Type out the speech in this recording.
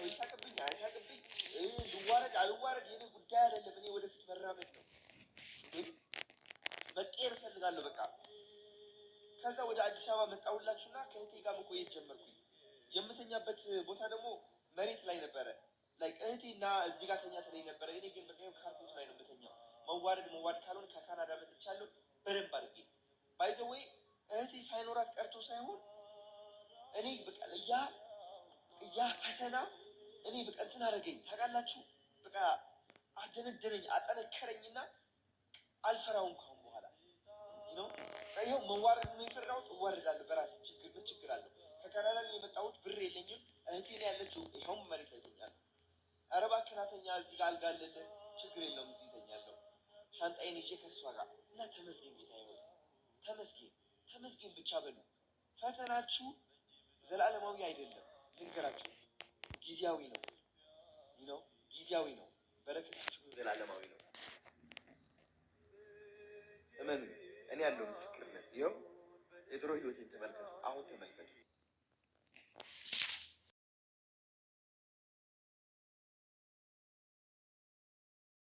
ሰው ይሳቅብኝ አይሳቅብኝ ልዋረድ አልዋረድ የኔ ጉዳይ አይደለም። እኔ ወደፊት መራመድ ነው። መቀየር እፈልጋለሁ በቃ። ከዛ ወደ አዲስ አበባ መጣሁላችሁና ከእህቴ ጋር መቆየት ጀመርኩኝ። የምተኛበት ቦታ ደግሞ መሬት ላይ ነበረ። ላይክ እህቴና እዚህ ጋር ተኛ ትለኝ ነበረ። እኔ ግን በቃ ካርፔት ላይ ነው የምተኛው። መዋረድ ካልሆነ ከካናዳ መጥቻለሁ በደንብ አድርጌ ባይ ዘ ዌይ እህቴ ሳይኖራት ቀርቶ ሳይሆን እኔ በቃ ያ ፈተና እኔ በቃ እንትን አደረገኝ ታውቃላችሁ። በቃ አደነደነኝ አጠነከረኝና አልፈራውም ካሁን በኋላ ነው። ይኸው መዋረድ ነው የፈራሁት። እዋረዳለሁ በራሴ ምን ችግር አለው? ከካናዳ የመጣሁት ብር የለኝም። እህቴ ነው ያለችው። ይኸውም መሬት ላይ ተኛለሁ። ኧረ እባክህ ና ተኛ፣ እዚህ ጋር አልጋ አለልህ፣ ችግር የለውም እዚህ ተኛለሁ። ሻንጣዬን ይዤ ከእሷ ጋር እና ተመስገን ጌታ ይሆን ተመስገን ብቻ በሉ። ፈተናችሁ ዘላለማዊ አይደለም ልንገራችሁ፣ ጊዜያዊ ነው። ጊዜያዊ ነው። በረከታችሁ ዘላለማዊ ነው። እመኑ። እኔ ያለው ምስክርነት ይኸው የድሮ ህይወቴን ተመልከቱ፣ አሁን ተመልከቱ።